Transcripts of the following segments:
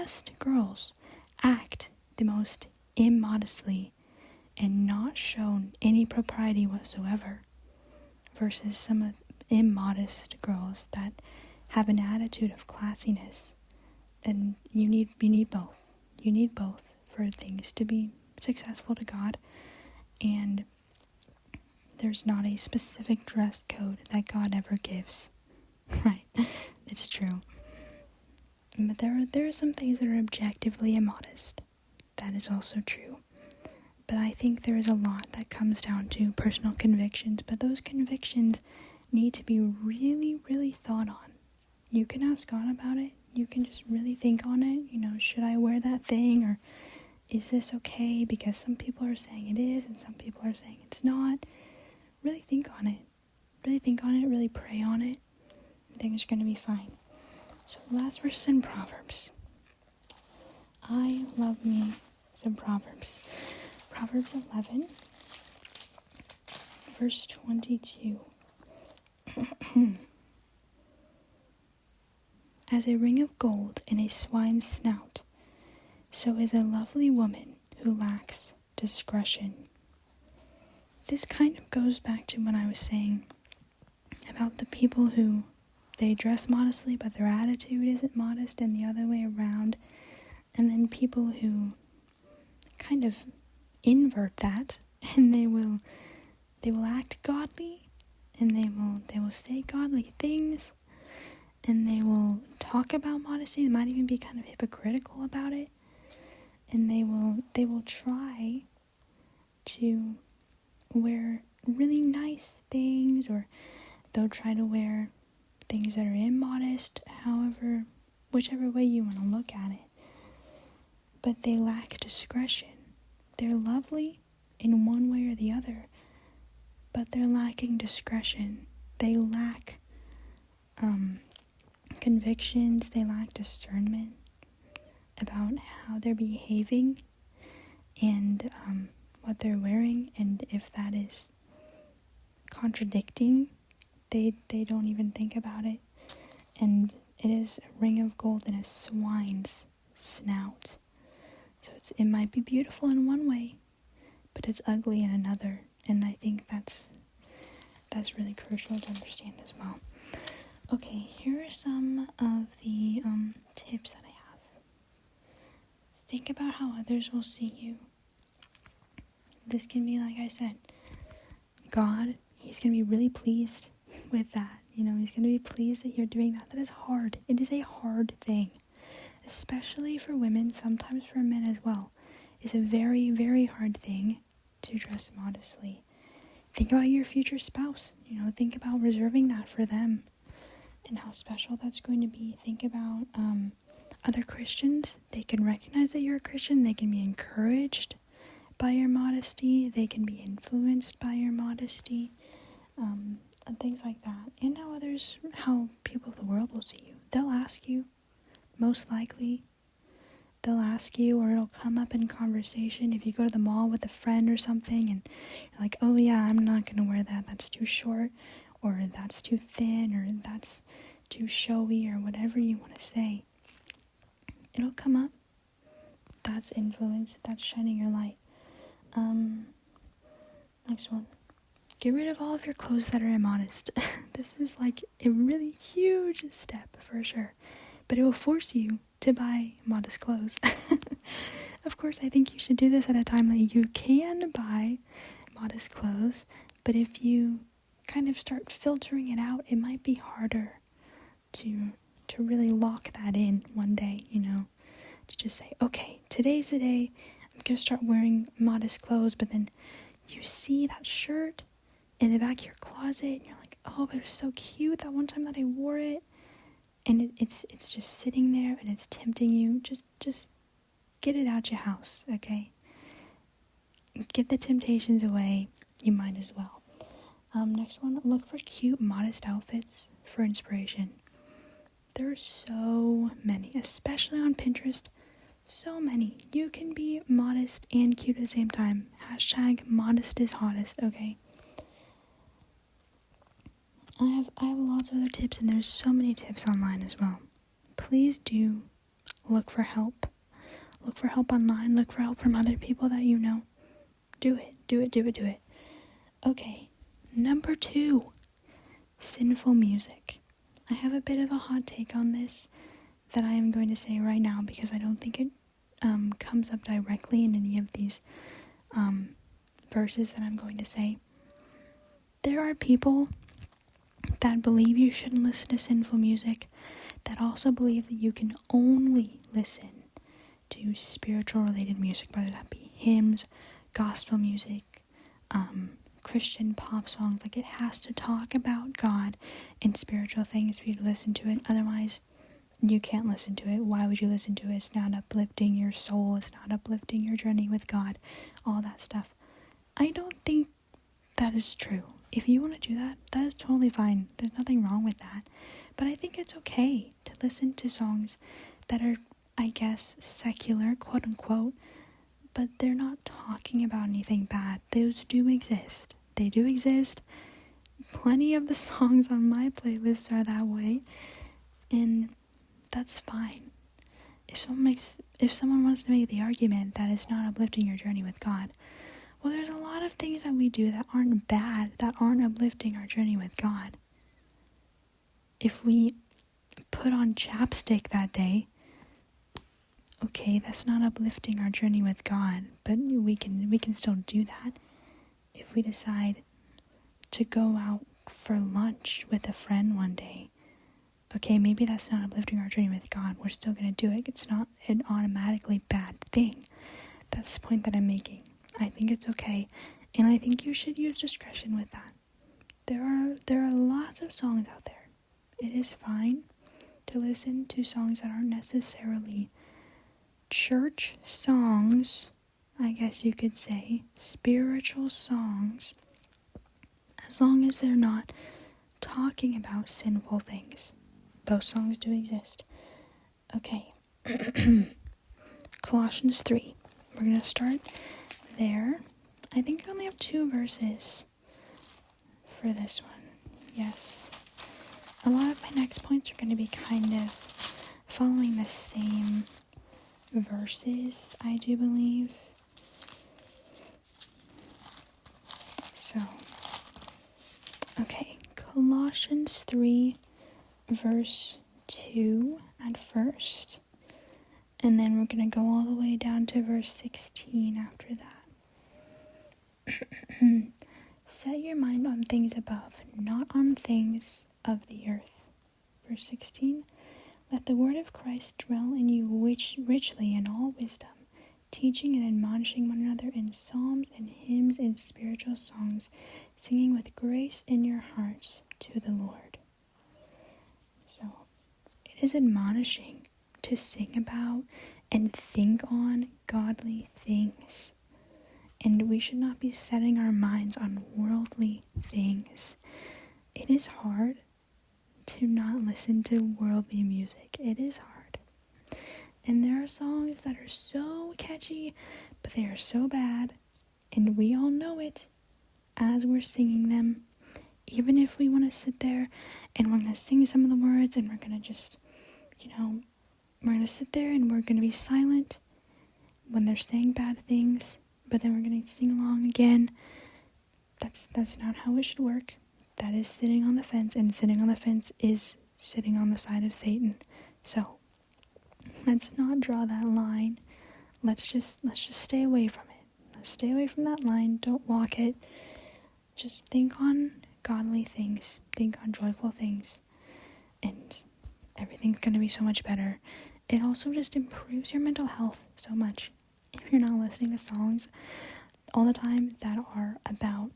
best girls act the most immodestly and not shown any propriety whatsoever, versus some immodest girls that have an attitude of classiness. And you need both. You need both for things to be successful to God. And there's not a specific dress code that God ever gives. Right? It's true. But there are some things that are objectively immodest. That is also true. But I think there is a lot that comes down to personal convictions. But those convictions need to be really, really thought on. You can ask God about it. You can just really think on it. Should I wear that thing? Or is this okay? Because some people are saying it is and some people are saying it's not. Really think on it. Really pray on it. Things are going to be fine. So the last verse is in Proverbs. I love me some Proverbs. Proverbs 11, verse 22. As a ring of gold in a swine's snout, so is a lovely woman who lacks discretion. This kind of goes back to what I was saying about the people who they dress modestly, but their attitude isn't modest, and the other way around. And then people who kind of invert that, and they will act godly, and they will say godly things, and they will talk about modesty. They might even be kind of hypocritical about it, and they will try to wear really nice things, or they'll try to wear things that are immodest, whichever way you want to look at it. But they lack discretion. They're lovely in one way or the other, but they're lacking discretion. They lack convictions. They lack discernment about how they're behaving and what they're wearing, and if that is contradicting, they don't even think about it. And it is a ring of gold in a swine's snout. So it might be beautiful in one way, but it's ugly in another. And I think that's really crucial to understand as well. Okay, here are some of the tips that I have. Think about how others will see you. This can be, like I said, God, he's going to be really pleased with that. He's going to be pleased that you're doing that. That is hard. It is a hard thing. Especially for women, sometimes for men as well. It's a very, very hard thing to dress modestly. Think about your future spouse. Think about reserving that for them and how special that's going to be. Think about other Christians. They can recognize that you're a Christian. They can be encouraged by your modesty. They can be influenced by your modesty. And things like that. And how people of the world will see you. They'll ask you. Most likely, they'll ask you, or it'll come up in conversation. If you go to the mall with a friend or something, and you're like, oh yeah, I'm not going to wear that. That's too short, or that's too thin, or that's too showy, or whatever you want to say. It'll come up. That's influence. That's shining your light. Next one. Get rid of all of your clothes that are immodest. This is like a really huge step for sure. But it will force you to buy modest clothes. Of course, I think you should do this at a time that you can buy modest clothes. But if you kind of start filtering it out, it might be harder to really lock that in one day, To just say, okay, today's the day. I'm going to start wearing modest clothes. But then you see that shirt in the back of your closet, and you're like, oh, but it was so cute that one time that I wore it. And it's just sitting there, and it's tempting you. Just get it out your house, okay? Get the temptations away. You might as well. Next one, look for cute, modest outfits for inspiration. There are so many, especially on Pinterest. So many. You can be modest and cute at the same time. # modest is hottest, okay? I have lots of other tips, and there's so many tips online as well. Please do look for help. Look for help online. Look for help from other people that you know. Do it. Do it. Do it. Do it. Okay. Number 2. Sinful music. I have a bit of a hot take on this that I am going to say right now because I don't think it comes up directly in any of these verses that I'm going to say. There are people that believe you shouldn't listen to sinful music, that also believe that you can only listen to spiritual related music, whether that be hymns, gospel music, Christian pop songs. Like, it has to talk about God and spiritual things for you to listen to it. Otherwise, you can't listen to it. Why would you listen to it? It's not uplifting your soul. It's not uplifting your journey with God. All that stuff. I don't think that is true. If you want to do that, that is totally fine. There's nothing wrong with that. But I think it's okay to listen to songs that are, I guess, secular, quote unquote, but they're not talking about anything bad. Those do exist. They do exist. Plenty of the songs on my playlist are that way, and that's fine. If someone wants to make the argument that it's not uplifting your journey with God, well, there's a lot of things that we do that aren't bad, that aren't uplifting our journey with God. If we put on chapstick that day, okay, that's not uplifting our journey with God, but we can still do that. If we decide to go out for lunch with a friend one day, okay, maybe that's not uplifting our journey with God. We're still going to do it. It's not an automatically bad thing. That's the point that I'm making. I think it's okay, and I think you should use discretion with that. There are lots of songs out there. It is fine to listen to songs that aren't necessarily church songs, I guess you could say, spiritual songs, as long as they're not talking about sinful things. Those songs do exist. Okay. Colossians 3. We're going to start there. I think I only have 2 verses for this one. Yes. A lot of my next points are going to be kind of following the same verses, I do believe. So, okay. Colossians 3, verse 2 at first. And then we're going to go all the way down to verse 16 after that. Set your mind on things above, not on things of the earth. Verse 16. Let the word of Christ dwell in you richly in all wisdom, teaching and admonishing one another in psalms and hymns and spiritual songs, singing with grace in your hearts to the Lord. So, it is admonishing to sing about and think on godly things. And we should not be setting our minds on worldly things. It is hard to not listen to worldly music. It is hard. And there are songs that are so catchy, but they are so bad. And we all know it as we're singing them. Even if we want to sit there and we're going to sing some of the words and we're going to just, we're going to sit there and we're going to be silent when they're saying bad things, but then we're going to sing along again. That's not how it should work. That is sitting on the fence, and sitting on the fence is sitting on the side of Satan. So, let's not draw that line. Let's just stay away from it. Let's stay away from that line. Don't walk it. Just think on godly things. Think on joyful things. And everything's going to be so much better. It also just improves your mental health so much. If you're not listening to songs all the time that are about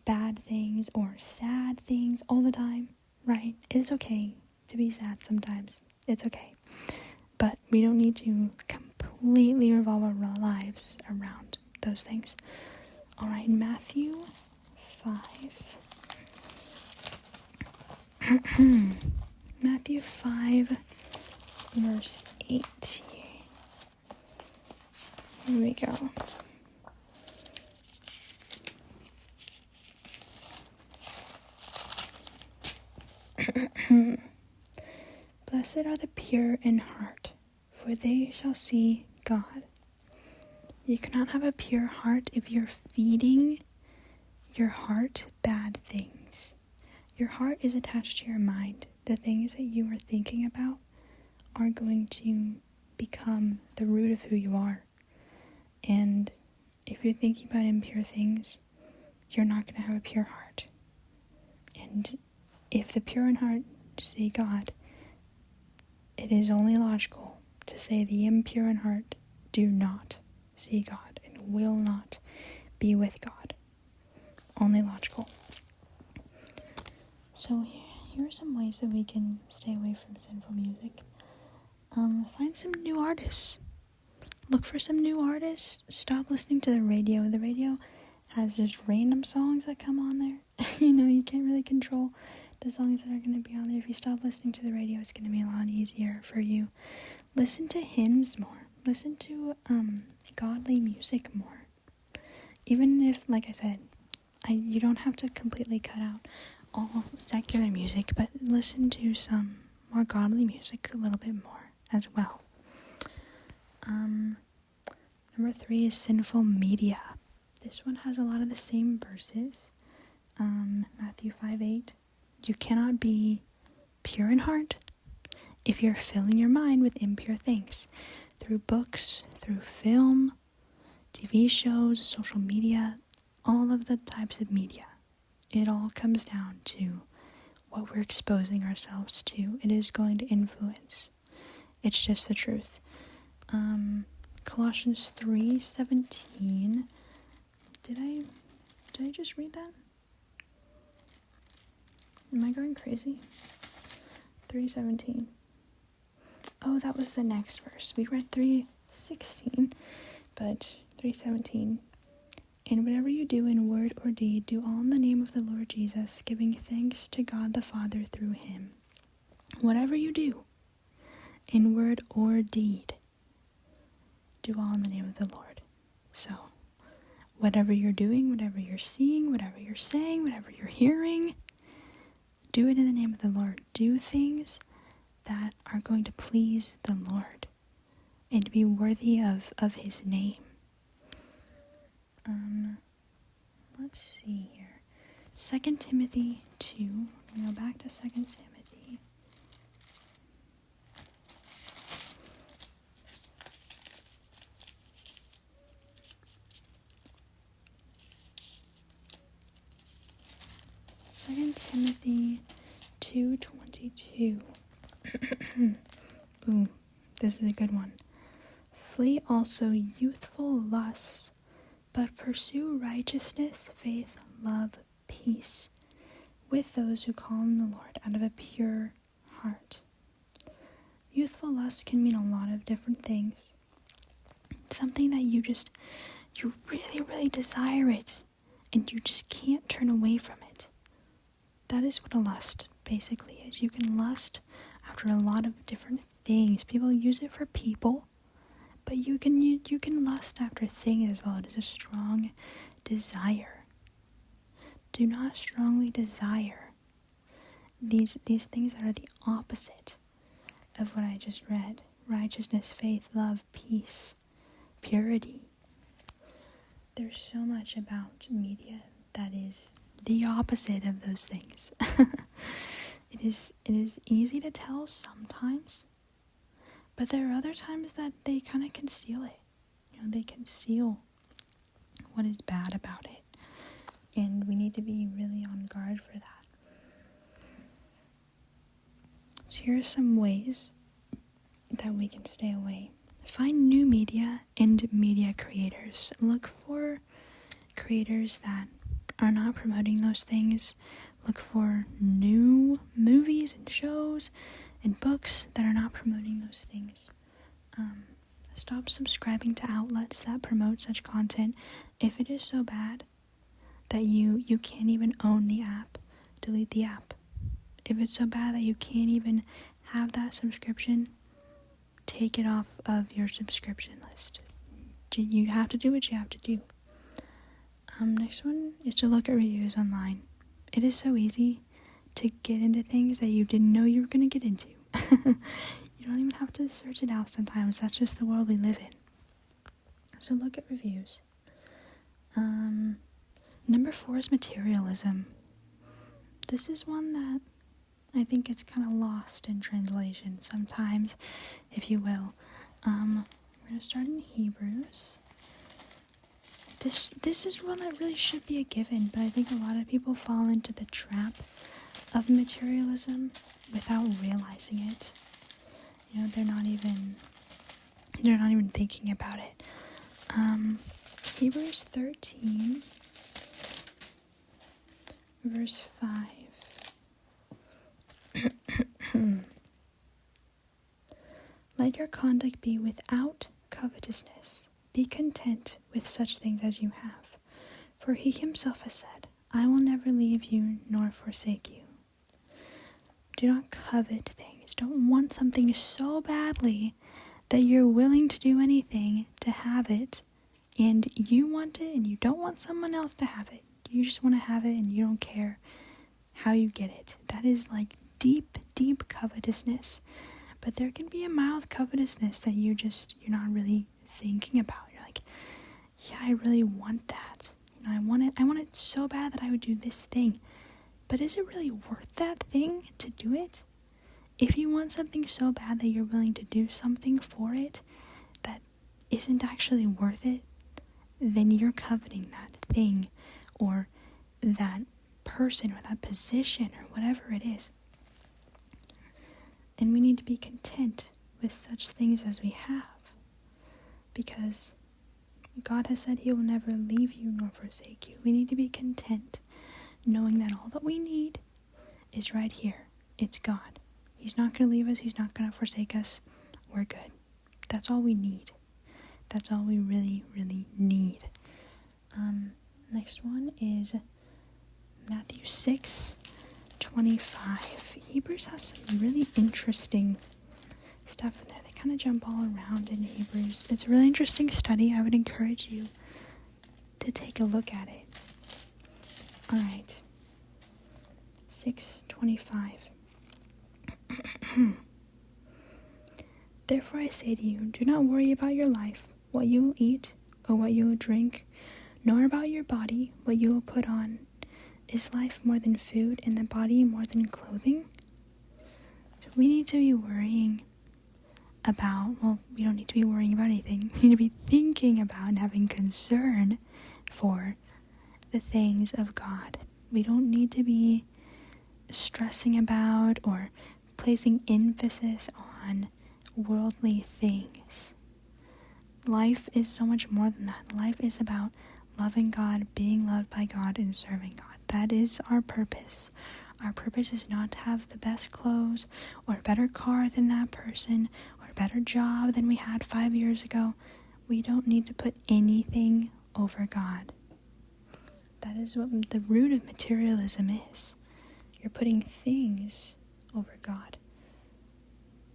bad things or sad things all the time, right? It is okay to be sad sometimes. It's okay. But we don't need to completely revolve our lives around those things. Alright, Matthew 5. Matthew 5, verse 8. Here we go. Blessed are the pure in heart, for they shall see God. You cannot have a pure heart if you're feeding your heart bad things. Your heart is attached to your mind. The things that you are thinking about are going to become the root of who you are. And if you're thinking about impure things, you're not going to have a pure heart. And if the pure in heart see God, it is only logical to say the impure in heart do not see God and will not be with God. Only logical. So here are some ways that we can stay away from sinful music. Find some new artists. Look for some new artists. Stop listening to the radio. The radio has just random songs that come on there. You can't really control the songs that are going to be on there. If you stop listening to the radio, it's going to be a lot easier for you. Listen to hymns more. Listen to godly music more. Even if, like I said, you don't have to completely cut out all secular music, but listen to some more godly music a little bit more as well. Number 3 is sinful media. This one has a lot of the same verses. Matthew 5:8. You cannot be pure in heart if you're filling your mind with impure things through books, through film, TV shows, social media, all of the types of media. It all comes down to what we're exposing ourselves to. It is going to influence. It's just the truth. Colossians 3:17. Did I just read that? Am I going crazy? 3:17. Oh, that was the next verse. We read 3:16, but 3:17. And whatever you do in word or deed, do all in the name of the Lord Jesus, giving thanks to God the Father through him. Whatever you do, in word or deed, do all in the name of the Lord. So, whatever you're doing, whatever you're seeing, whatever you're saying, whatever you're hearing, do it in the name of the Lord. Do things that are going to please the Lord and be worthy of his name. Let's see here. 2 Timothy 2. I'm going to go back to 2 Timothy. Second Timothy 2:22. Ooh, this is a good one. Flee also youthful lusts, but pursue righteousness, faith, love, peace, with those who call on the Lord out of a pure heart. Youthful lust can mean a lot of different things. It's something that you really, really desire it, and you just can't turn away from it. That is what a lust basically is. You can lust after a lot of different things. People use it for people, but you can lust after things as well. It is a strong desire. Do not strongly desire these things that are the opposite of what I just read. Righteousness, faith, love, peace, purity. There's so much about media that is the opposite of those things. It is easy to tell sometimes, but there are other times that they kind of conceal it. They conceal what is bad about it, and we need to be really on guard for that. So here are some ways that we can stay away. Find new media and media creators. Look for creators that are not promoting those things. Look for new movies and shows and books that are not promoting those things. Stop subscribing to outlets that promote such content. If it is so bad that you can't even own the app, delete the app. If it's so bad that you can't even have that subscription, take it off of your subscription list. You have to do what you have to do. Next one is to look at reviews online. It is so easy to get into things that you didn't know you were going to get into. You don't even have to search it out sometimes. That's just the world we live in. So look at reviews. Number 4 is materialism. This is one that I think it's kind of lost in translation sometimes, if you will. We're going to start in Hebrews. This is one that really should be a given, but I think a lot of people fall into the trap of materialism without realizing it. You know, they're not even thinking about it. Hebrews 13, verse 5. Let your conduct be without covetousness. Be content with such things as you have. For he himself has said, I will never leave you nor forsake you. Do not covet things. Don't want something so badly that you're willing to do anything to have it, and you want it and you don't want someone else to have it. You just want to have it and you don't care how you get it. That is like deep, deep covetousness. But there can be a mild covetousness that you're not really thinking about. You're like, yeah, I really want that. You know, I want it so bad that I would do this thing. But is it really worth that thing to do it? If you want something so bad that you're willing to do something for it that isn't actually worth it, then you're coveting that thing or that person or that position or whatever it is. And we need to be content with such things as we have, because God has said he will never leave you nor forsake you. We need to be content knowing that all that we need is right here. It's God. He's not going to leave us. He's not going to forsake us. We're good. That's all we need. That's all we really, really need. Next one is Matthew 6:25. Hebrews has some really interesting stuff in there. They kind of jump all around in Hebrews. It's a really interesting study. I would encourage you to take a look at it. Alright. 6:25. Therefore I say to you, do not worry about your life, what you will eat or what you will drink, nor about your body, what you will put on. Is life more than food, and the body more than clothing? So we need to be worrying about, well, we don't need to be worrying about anything. We need to be thinking about and having concern for the things of God. We don't need to be stressing about or placing emphasis on worldly things. Life is so much more than that. Life is about loving God, being loved by God, and serving God. That is our purpose. Our purpose is not to have the best clothes or a better car than that person or a better job than we had 5 years ago. We don't need to put anything over God. That is what the root of materialism is. You're putting things over God.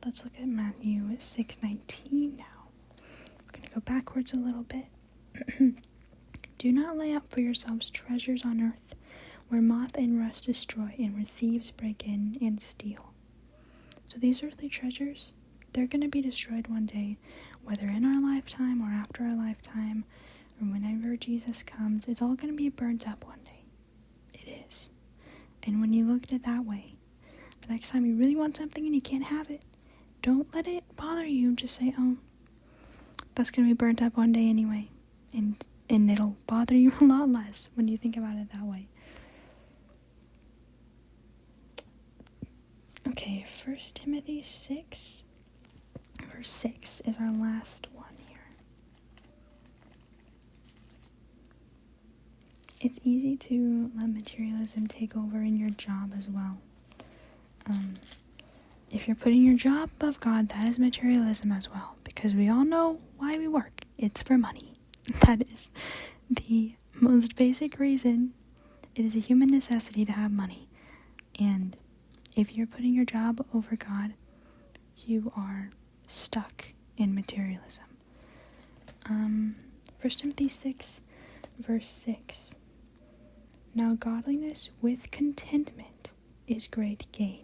Let's look at Matthew 6:19 now. We're going to go backwards a little bit. Do not lay up for yourselves treasures on earth, where moth and rust destroy and where thieves break in and steal. So these earthly treasures, they're going to be destroyed one day, whether in our lifetime or after our lifetime, or whenever Jesus comes. It's all going to be burnt up one day. It is. And when you look at it that way, the next time you really want something and you can't have it, don't let it bother you. Just say, oh, that's going to be burnt up one day anyway. And it'll bother you a lot less when you think about it that way. Okay, 1 Timothy 6, verse 6 is our last one here. It's easy to let materialism take over in your job as well. If you're putting your job above God, that is materialism as well, because we all know why we work. It's for money. That is the most basic reason. It is a human necessity to have money. And if you're putting your job over God, you are stuck in materialism. 1 Timothy 6, verse 6. Now godliness with contentment is great gain.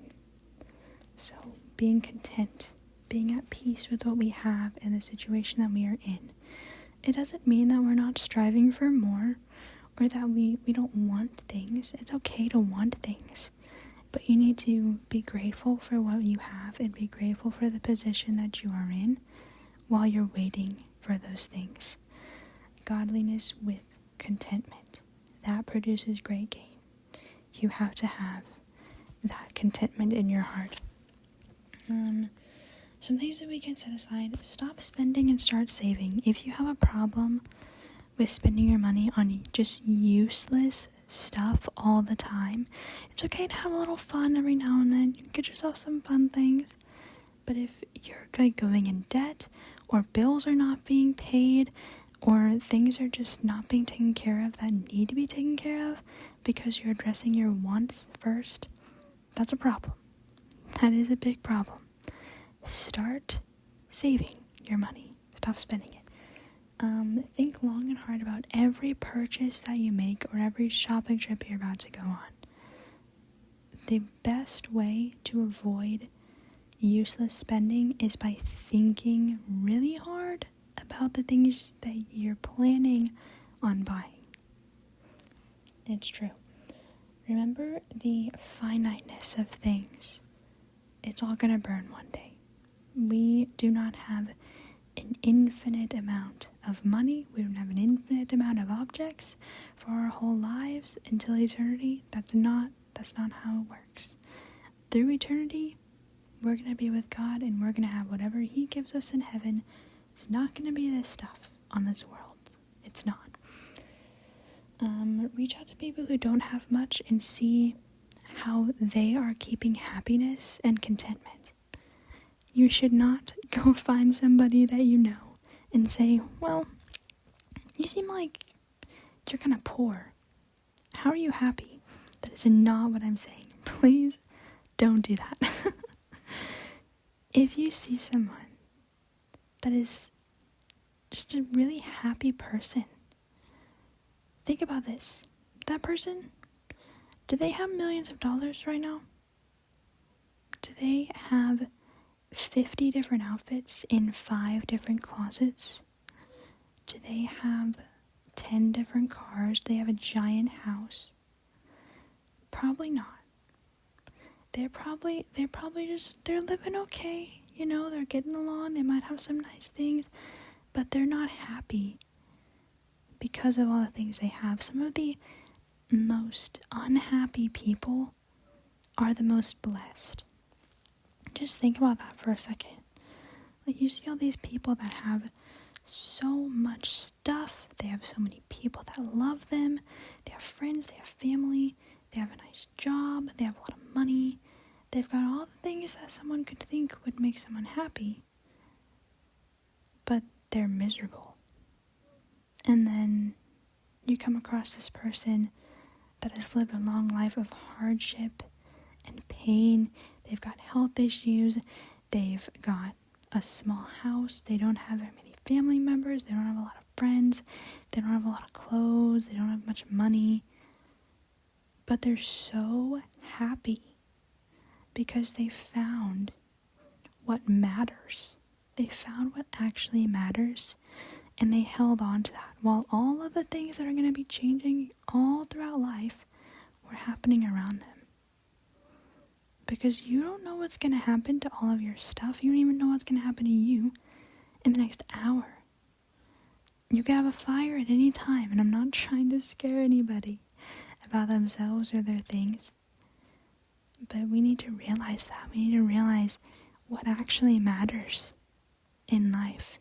So being content, being at peace with what we have and the situation that we are in. It doesn't mean that we're not striving for more or that we don't want things. It's okay to want things, but you need to be grateful for what you have and be grateful for the position that you are in while you're waiting for those things. Godliness with contentment, that produces great gain. You have to have that contentment in your heart. Some things that we can set aside: stop spending and start saving. If you have a problem with spending your money on just useless stuff all the time, it's okay to have a little fun every now and then. You get yourself some fun things. But if you're going in debt, or bills are not being paid, or things are just not being taken care of that need to be taken care of because you're addressing your wants first, that's a problem. That is a big problem. Start saving your money. Stop spending it. Think long and hard about every purchase that you make or every shopping trip you're about to go on. The best way to avoid useless spending is by thinking really hard about the things that you're planning on buying. It's true. Remember the finiteness of things. It's all gonna burn one day. We do not have an infinite amount of money. We don't have an infinite amount of objects for our whole lives until eternity. That's not how it works. Through eternity, we're going to be with God and we're going to have whatever He gives us in heaven. It's not going to be this stuff on this world. It's not. Reach out to people who don't have much and see how they are keeping happiness and contentment. You should not go find somebody that you know and say, well, you seem like you're kind of poor. How are you happy? That is not what I'm saying. Please don't do that. If you see someone that is just a really happy person, think about this. That person, do they have millions of dollars right now? Do they have 50 different outfits in 5 different closets? Do they have 10 different cars? Do they have a giant house? Probably not. They're probably they're living okay, they're getting along, they might have some nice things, but they're not happy because of all the things they have. Some of the most unhappy people are the most blessed. Just think about that for a second. Like, you see all these people that have so much stuff, they have so many people that love them, they have friends, they have family, they have a nice job, they have a lot of money, they've got all the things that someone could think would make someone happy, but they're miserable. And then you come across this person that has lived a long life of hardship and pain. They've got health issues, they've got a small house, they don't have very many family members, they don't have a lot of friends, they don't have a lot of clothes, they don't have much money, but they're so happy because they found what matters. They found what actually matters, and they held on to that, while all of the things that are going to be changing all throughout life were happening around them. Because you don't know what's going to happen to all of your stuff. You don't even know what's going to happen to you in the next hour. You could have a fire at any time, and I'm not trying to scare anybody about themselves or their things. But we need to realize that. We need to realize what actually matters in life.